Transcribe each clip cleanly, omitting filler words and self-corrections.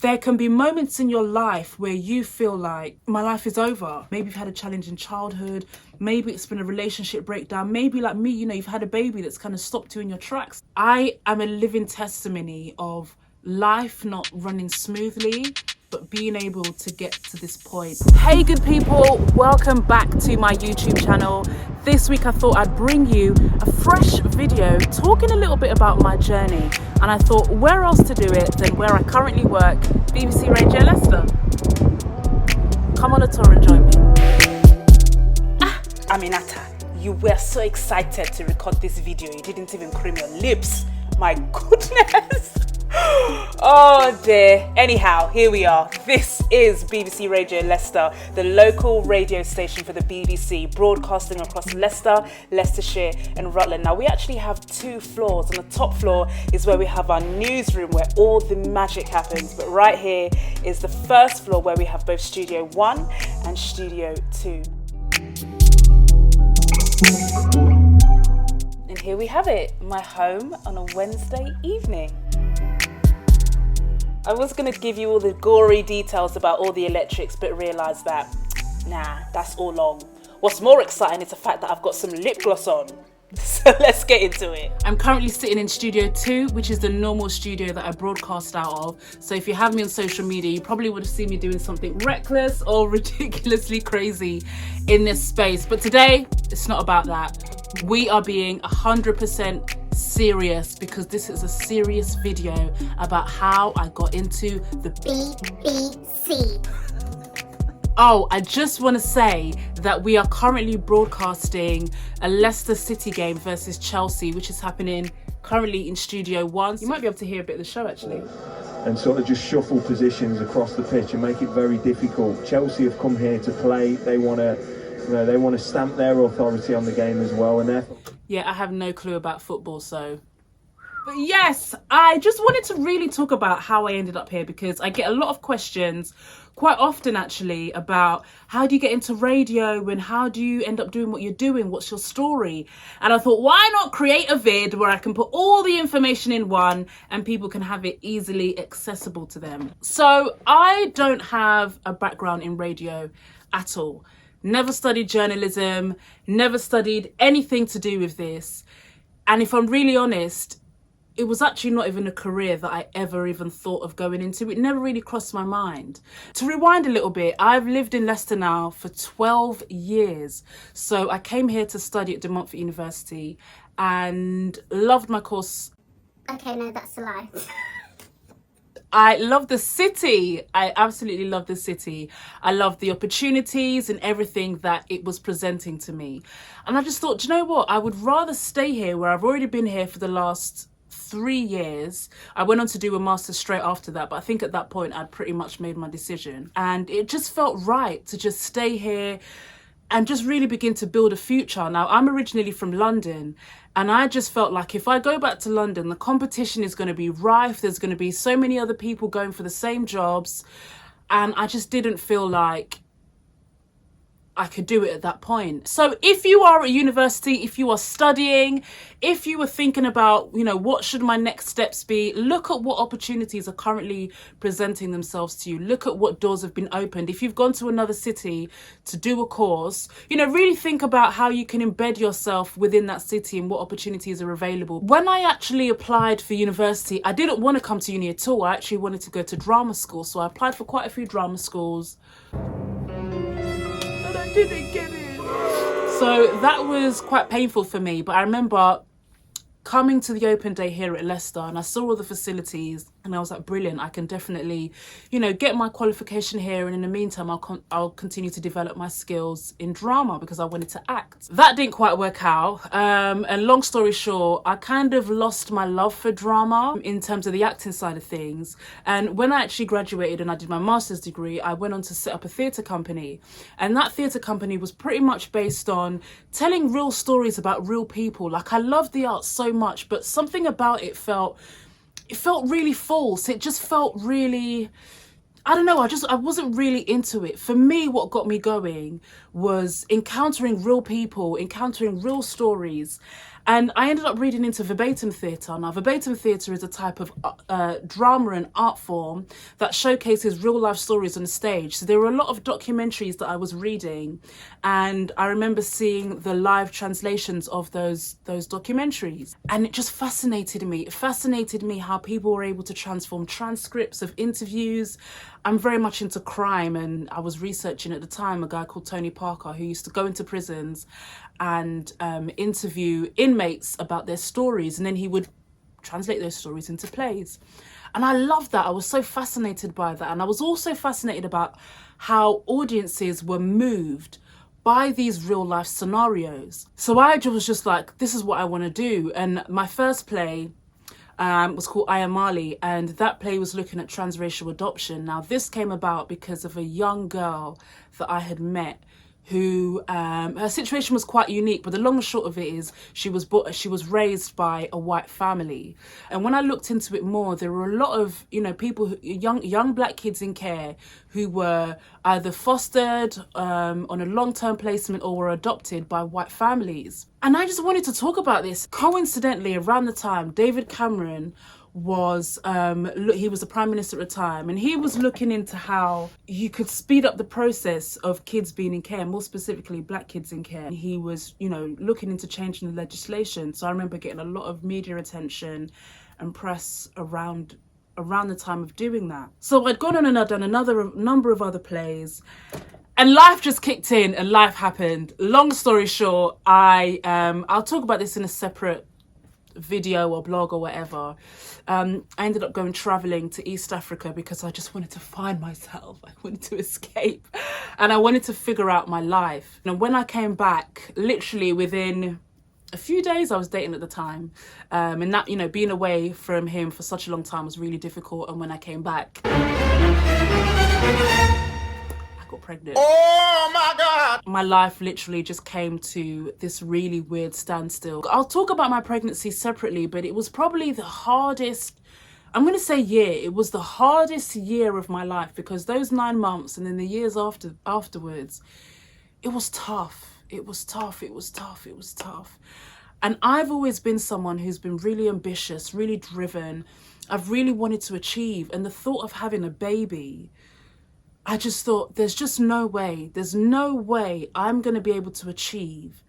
There can be moments in your life where you feel like my life is over. Maybe you've had a challenging childhood. Maybe it's been a relationship breakdown. Maybe like me, you've had a baby that's kind of stopped you in your tracks. I am a living testimony of life not running smoothly, but being able to get to this point. Hey good people, welcome back to my YouTube channel. This week I thought I'd bring you a fresh video talking a little bit about my journey, and I thought where else to do it than where I currently work, BBC Radio Leicester. Come on a tour and join me. Aminata, you were so excited to record this video, you didn't even cream your lips. My goodness. Oh dear. Anyhow, here we are. This is BBC Radio Leicester, the local radio station for the BBC, broadcasting across Leicester, Leicestershire and Rutland. Now we actually have two floors. On the top floor is where we have our newsroom, where all the magic happens. But right here is the first floor, where we have both Studio 1 and Studio 2. And here we have it, my home on a Wednesday evening. I was going to give you all the gory details about all the electrics, but realised that, nah, that's all long. What's more exciting is the fact that I've got some lip gloss on. So let's get into it. I'm currently sitting in Studio 2, which is the normal studio that I broadcast out of. So if you have me on social media, you probably would have seen me doing something reckless or ridiculously crazy in this space. But today, it's not about that. We are being 100% serious, because this is a serious video about how I got into the BBC. Oh, I just want to say that we are currently broadcasting a Leicester City game versus Chelsea, which is happening currently in Studio 1. You might be able to hear a bit of the show actually. And sort of just shuffle positions across the pitch and make it very difficult. Chelsea have come here to play. They want to stamp their authority on the game as well, and therefore. Yeah, I have no clue about football, so. But yes, I just wanted to really talk about how I ended up here, because I get a lot of questions quite often actually about how do you get into radio and how do you end up doing what you're doing? What's your story? And I thought, why not create a vid where I can put all the information in one and people can have it easily accessible to them. So I don't have a background in radio at all. Never studied journalism, never studied anything to do with this. And if I'm really honest, it was actually not even a career that I ever even thought of going into. It never really crossed my mind. To rewind a little bit, I've lived in Leicester now for 12 years. So I came here to study at De Montfort University and loved my course. Okay, no, that's a lie. I love the city. I absolutely love the city. I love the opportunities and everything that it was presenting to me. And I just thought, do you know what? I would rather stay here where I've already been here for the last 3 years. I went on to do a master's straight after that, but I think at that point I'd pretty much made my decision. And it just felt right to just stay here and just really begin to build a future. Now, I'm originally from London, and I just felt like if I go back to London, the competition is going to be rife. There's going to be so many other people going for the same jobs. And I just didn't feel like I could do it at that point. So if you are at university, if you are studying, if you were thinking about, what should my next steps be, look at what opportunities are currently presenting themselves to you. Look at what doors have been opened. If you've gone to another city to do a course, really think about how you can embed yourself within that city and what opportunities are available. When I actually applied for university, I didn't want to come to uni at all. I actually wanted to go to drama school. So I applied for quite a few drama schools. Didn't get it. So that was quite painful for me, but I remember coming to the open day here at Leicester and I saw all the facilities and I was like, brilliant, I can definitely, get my qualification here, and in the meantime I'll continue to develop my skills in drama because I wanted to act. That didn't quite work out, and long story short, I kind of lost my love for drama in terms of the acting side of things. And when I actually graduated and I did my master's degree, I went on to set up a theatre company, and that theatre company was pretty much based on telling real stories about real people. Like, I loved the art so much, but something about it felt really false. It just felt really, I don't know, I wasn't really into it. For me, what got me going was encountering real people, encountering real stories. And I ended up reading into verbatim theatre. Now, verbatim theatre is a type of drama and art form that showcases real life stories on the stage. So there were a lot of documentaries that I was reading, and I remember seeing the live translations of those documentaries. And it just fascinated me. It fascinated me how people were able to transform transcripts of interviews. I'm very much into crime, and I was researching at the time a guy called Tony Parker who used to go into prisons and interview inmates about their stories, and then he would translate those stories into plays. And I loved that. I was so fascinated by that. And I was also fascinated about how audiences were moved by these real life scenarios. So I was just like, this is what I want to do. And my first play was called I Am Ali, and that play was looking at transracial adoption. Now, this came about because of a young girl that I had met who her situation was quite unique, but the long and short of it is she was raised by a white family. And when I looked into it more, there were a lot of people young black kids in care who were either fostered on a long-term placement or were adopted by white families. And I just wanted to talk about this. Coincidentally, around the time David Cameron was he was the Prime Minister at the time, and he was looking into how you could speed up the process of kids being in care, more specifically black kids in care. He was looking into changing the legislation. So I remember getting a lot of media attention and press around the time of doing that. So I'd gone on and I'd done another number of other plays, and life just kicked in and life happened. Long story short, I'll talk about this in a separate video or blog or whatever. I ended up going traveling to East Africa because I just wanted to find myself. I wanted to escape, and I wanted to figure out my life. And when I came back, literally within a few days, I was dating at the time, and that being away from him for such a long time was really difficult. And when I came back, I got pregnant. Oh my God! My life literally just came to this really weird standstill. I'll talk about my pregnancy separately, but it was probably the hardest, I'm going to say year. It was the hardest year of my life, because those 9 months and then the years afterwards, it was tough. It was tough. It was tough. It was tough. And I've always been someone who's been really ambitious, really driven. I've really wanted to achieve. And the thought of having a baby, I just thought, there's no way I'm going to be able to achieve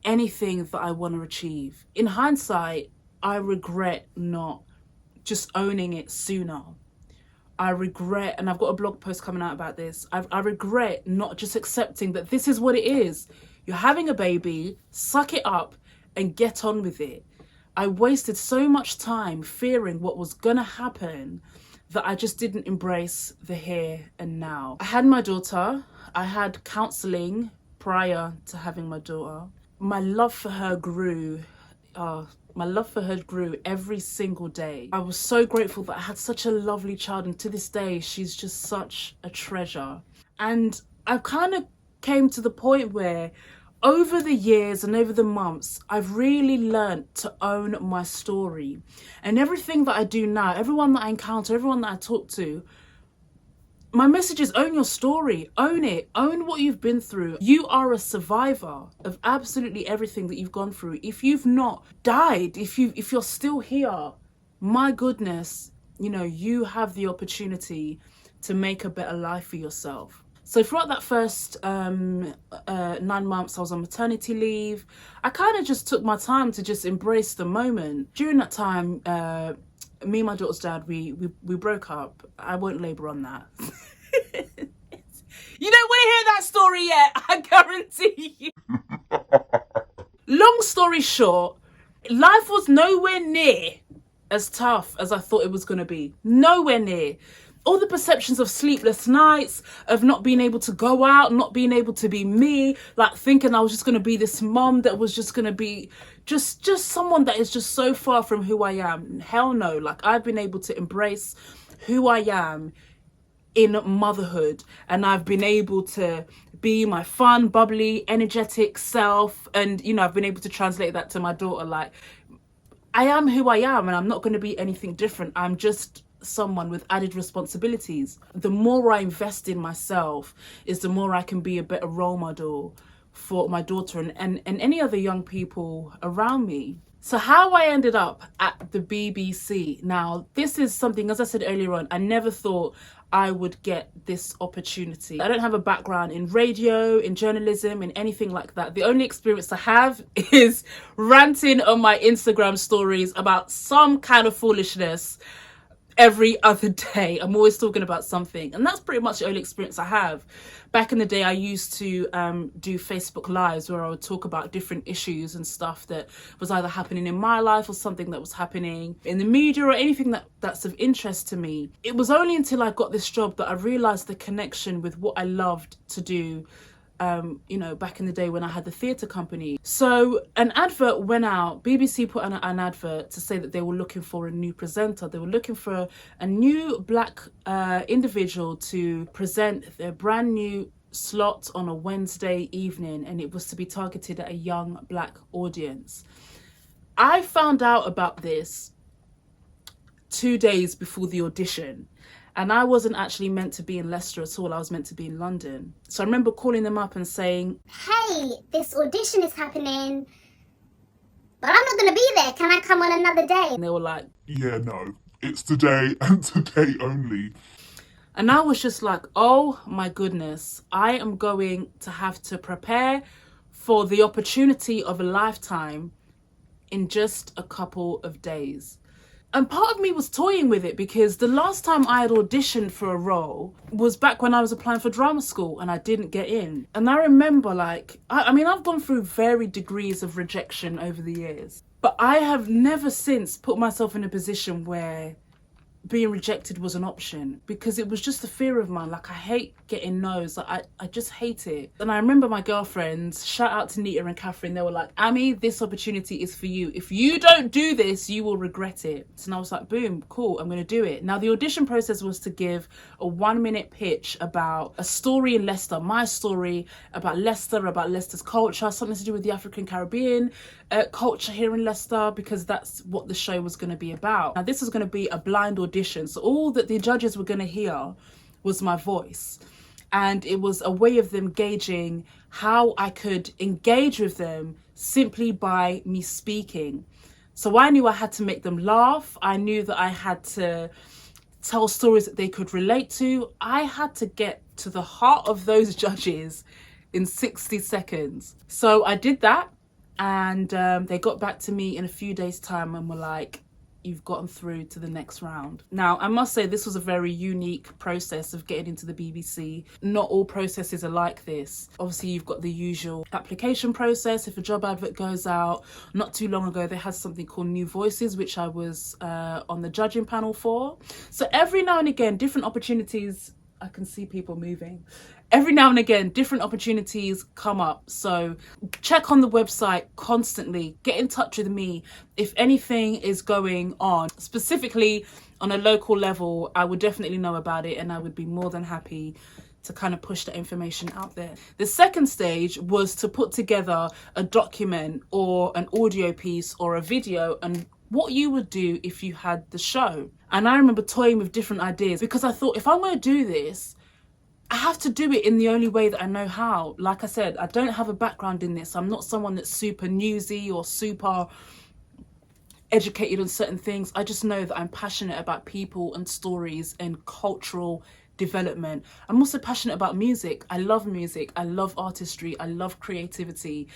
anything that I want to achieve. In hindsight, I regret not just owning it sooner. I regret, and I've got a blog post coming out about this, I regret not just accepting that this is what it is. You're having a baby, suck it up and get on with it. I wasted so much time fearing what was going to happen that I just didn't embrace the here and now. I had my daughter. I had counselling prior to having my daughter. My love for her grew. My love for her grew every single day. I was so grateful that I had such a lovely child, and to this day, she's just such a treasure. And I kind of came to the point where over the years and over the months, I've really learnt to own my story. And everything that I do now, everyone that I encounter, everyone that I talk to, my message is own your story, own it, own what you've been through. You are a survivor of absolutely everything that you've gone through. If you've not died, if you're still here, my goodness, you have the opportunity to make a better life for yourself. So throughout that first 9 months, I was on maternity leave. I kind of just took my time to just embrace the moment. During that time, me and my daughter's dad, we broke up. I won't labour on that. You don't want to hear that story yet, I guarantee you. Long story short, life was nowhere near as tough as I thought it was going to be. Nowhere near. All the perceptions of sleepless nights, of not being able to go out, not being able to be me, like thinking I was just going to be this mum that was just going to be just someone that is just so far from who I am. Hell no. Like, I've been able to embrace who I am in motherhood, and I've been able to be my fun, bubbly, energetic self, and I've been able to translate that to my daughter. Like, I am who I am, and I'm not going to be anything different. I'm just someone with added responsibilities. The more I invest in myself is the more I can be a better role model for my daughter and any other young people around me. So how I ended up at the BBC. Now, this is something, as I said earlier on, I never thought I would get this opportunity. I don't have a background in radio, in journalism, in anything like that. The only experience I have is ranting on my Instagram stories about some kind of foolishness every other day. I'm always talking about something, and that's pretty much the only experience I have. Back in the day, I used to do Facebook Lives where I would talk about different issues and stuff that was either happening in my life or something that was happening in the media or anything that's of interest to me. It was only until I got this job that I realised the connection with what I loved to do, you know, back in the day when I had the theatre company. So an advert went out, BBC put on an advert to say that they were looking for a new presenter. They were looking for a new black individual to present their brand new slot on a Wednesday evening, and it was to be targeted at a young black audience. I found out about this 2 days before the audition. And I wasn't actually meant to be in Leicester at all. I was meant to be in London. So I remember calling them up and saying, hey, this audition is happening, but I'm not going to be there. Can I come on another day? And they were like, yeah, no, it's today and today only. And I was just like, oh my goodness, I am going to have to prepare for the opportunity of a lifetime in just a couple of days. And part of me was toying with it because the last time I had auditioned for a role was back when I was applying for drama school and I didn't get in. And I remember I mean, I've gone through varied degrees of rejection over the years, but I have never since put myself in a position where being rejected was an option, because it was just a fear of mine. Like, I hate getting no's. Like, I just hate it. And I remember my girlfriends, shout out to Nita and Catherine, they were like, Amy, this opportunity is for you. If you don't do this, you will regret it. And I was like, boom, cool, I'm gonna do it. Now, the audition process was to give a 1-minute pitch about a story in Leicester, my story about Leicester's culture, something to do with the African Caribbean culture here in Leicester, because that's what the show was gonna be about. Now, this was gonna be a blind audition, so all that the judges were gonna hear was my voice. And it was a way of them gauging how I could engage with them simply by me speaking. So I knew I had to make them laugh. I knew that I had to tell stories that they could relate to. I had to get to the heart of those judges in 60 seconds. So I did that, and they got back to me in a few days' time and were like, you've gotten through to the next round. Now, I must say this was a very unique process of getting into the BBC. Not all processes are like this. Obviously, you've got the usual application process. If a job advert goes out, not too long ago, they had something called New Voices, which I was on the judging panel for. So every now and again, different opportunities, I can see people moving. Every now and again, different opportunities come up. So check on the website constantly. Get in touch with me if anything is going on. Specifically on a local level, I would definitely know about it, and I would be more than happy to kind of push that information out there. The second stage was to put together a document or an audio piece or a video and what you would do if you had the show. And I remember toying with different ideas because I thought, if I'm going to do this, I have to do it in the only way that I know how. Like I said, I don't have a background in this. I'm not someone that's super newsy or super educated on certain things. I just know that I'm passionate about people and stories and cultural development. I'm also passionate about music. I love music. I love artistry. I love creativity.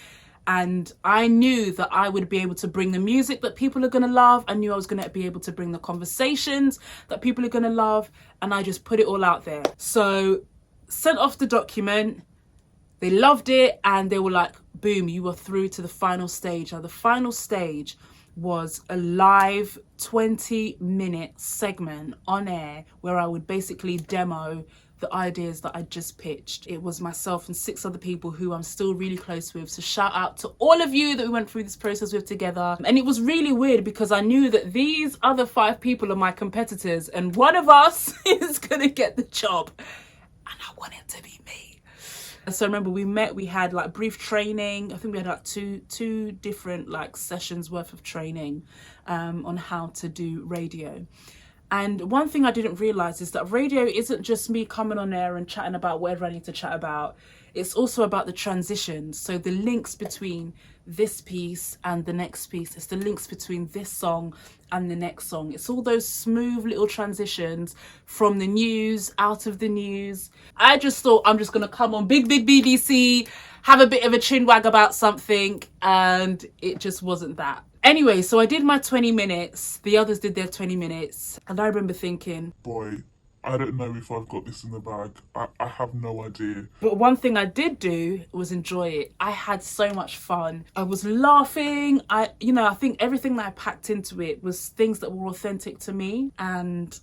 And I knew that I would be able to bring the music that people are going to love. I knew I was going to be able to bring the conversations that people are going to love. And I just put it all out there. So sent off the document, they loved it, and they were like, boom, you were through to the final stage. Now, the final stage was a live 20-minute segment on air where I would basically demo the ideas that I just pitched. It was myself and 6 other people who I'm still really close with. So shout out to all of you that we went through this process with together. And it was really weird because I knew that these other 5 people are my competitors and one of us is gonna get the job. And I want it to be me. So I remember we met, we had like brief training. I think we had like two different like sessions worth of training on how to do radio. And one thing I didn't realise is that radio isn't just me coming on air and chatting about whatever I need to chat about. It's also about the transitions. So the links between this piece and the next piece. It's the links between this song and the next song. It's all those smooth little transitions from the news, out of the news. I just thought I'm just going to come on big BBC, have a bit of a chinwag about something, and it just wasn't that. Anyway, so I did my 20 minutes. The others did their 20 minutes. And I remember thinking, Boy, I don't know if I've got this in the bag. I have no idea. but one thing I did do was enjoy it. I had so much fun. I was laughing. I think everything that I packed into it was things that were authentic to me. And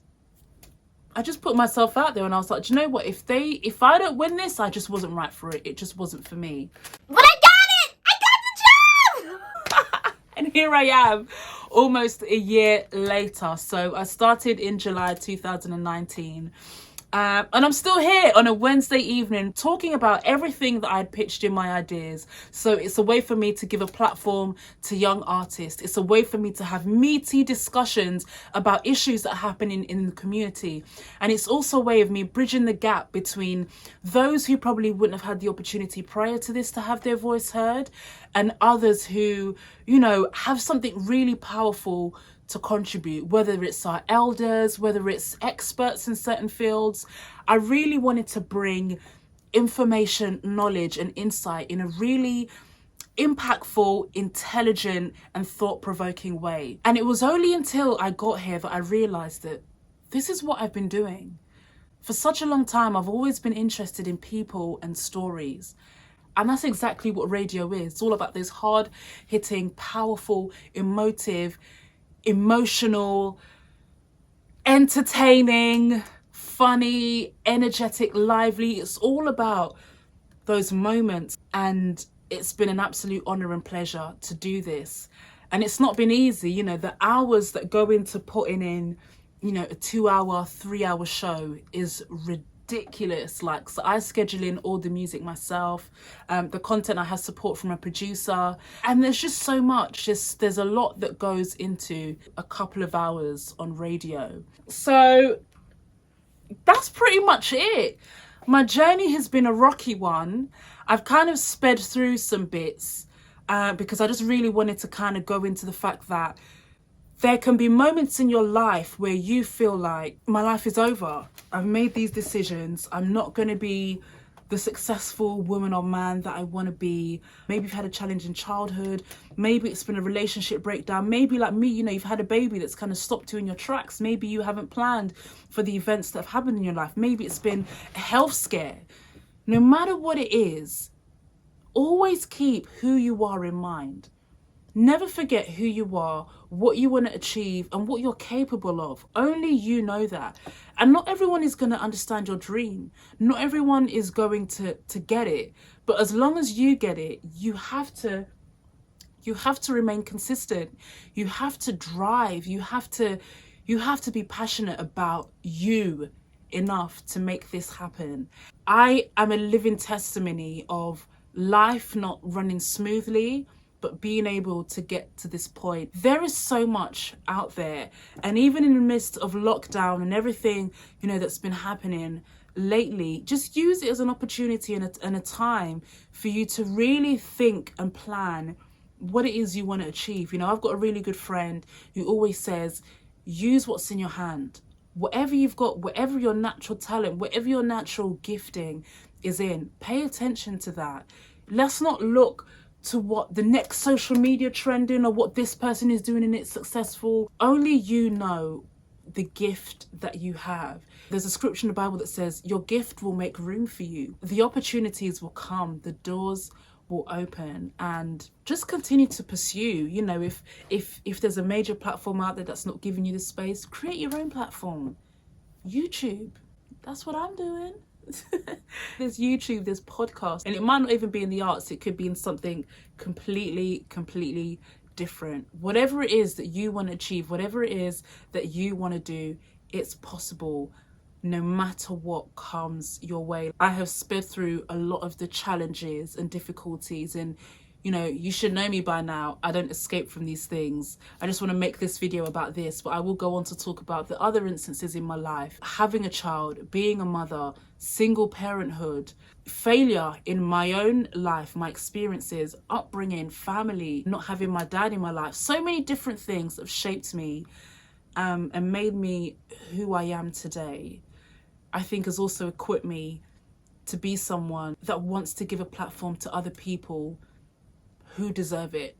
I just put myself out there and I was like, do you know what? If I don't win this, I just wasn't right for it. It just wasn't for me. But I got it! I got the job! And here I am, almost a year later. So I started in July 2019. And I'm still here on a Wednesday evening talking about everything that I'd pitched in my ideas. So it's a way for me to give a platform to young artists. It's a way for me to have meaty discussions about issues that are happening in the community. And it's also a way of me bridging the gap between those who probably wouldn't have had the opportunity prior to this to have their voice heard, and others who, have something really powerful to contribute, whether it's our elders, whether it's experts in certain fields. I really wanted to bring information, knowledge and insight in a really impactful, intelligent and thought-provoking way. And it was only until I got here that I realised that this is what I've been doing. For such a long time, I've always been interested in people and stories. And that's exactly what radio is. It's all about those hard-hitting, powerful, emotive, emotional, entertaining, funny, energetic, lively. It's all about those moments. And it's been an absolute honour and pleasure to do this. And it's not been easy. The hours that go into putting in, a 2-hour, 3-hour show is ridiculous. So I schedule in all the music myself, the content, I have support from a producer, and there's just so much. There's a lot that goes into a couple of hours on radio. So that's pretty much it. My journey has been a rocky one. I've kind of sped through some bits because I just really wanted to kind of go into the fact that there can be moments in your life where you feel like, my life is over. I've made these decisions. I'm not going to be the successful woman or man that I want to be. Maybe you've had a challenging childhood. Maybe it's been a relationship breakdown. Maybe like me, you've had a baby that's kind of stopped you in your tracks. Maybe you haven't planned for the events that have happened in your life. Maybe it's been a health scare. No matter what it is, always keep who you are in mind. Never forget who you are, what you want to achieve and what you're capable of. Only you know that. And not everyone is going to understand your dream. Not everyone is going to get it. But as long as you get it, you have to remain consistent. You have to drive. You have to be passionate about you enough to make this happen. I am a living testimony of life not running smoothly, but being able to get to this point. There is so much out there. And even in the midst of lockdown and everything, that's been happening lately, just use it as an opportunity and a time for you to really think and plan what it is you want to achieve. I've got a really good friend who always says, use what's in your hand. Whatever you've got, whatever your natural talent, whatever your natural gifting is in, pay attention to that. Let's not look to what the next social media trending or what this person is doing and it's successful. Only you know the gift that you have. There's a scripture in the Bible that says your gift will make room for you. The opportunities will come, the doors will open, and just continue to pursue. If there's a major platform out there that's not giving you the space, create your own platform. YouTube, that's what I'm doing. There's YouTube, there's podcasts, and it might not even be in the arts. It could be in something completely different. Whatever it is that you want to achieve, whatever it is that you want to do, it's possible no matter what comes your way. I have sped through a lot of the challenges and difficulties and you know, you should know me by now. I don't escape from these things. I just want to make this video about this, but I will go on to talk about the other instances in my life. Having a child, being a mother, single parenthood, failure in my own life, my experiences, upbringing, family, not having my dad in my life. So many different things that have shaped me and made me who I am today. I think has also equipped me to be someone that wants to give a platform to other people who deserve it.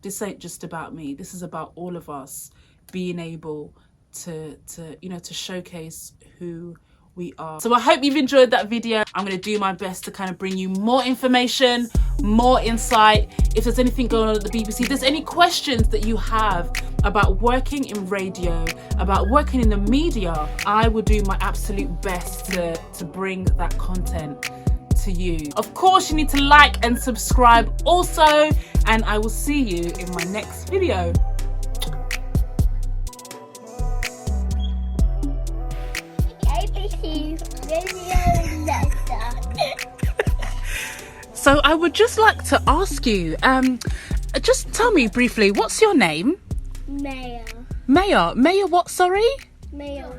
This ain't just about me. This is about all of us being able to you know, to showcase who we are. So I hope you've enjoyed that video. I'm going to do my best to kind of bring you more information, more insight. If there's anything going on at the BBC, if there's any questions that you have about working in radio, about working in the media, I will do my absolute best to bring that content to you. Of course, you need to like and subscribe also, and I will see you in my next video. So I would just like to ask you, just tell me briefly, what's your name? Maya. Maya. Maya what, sorry? Maya.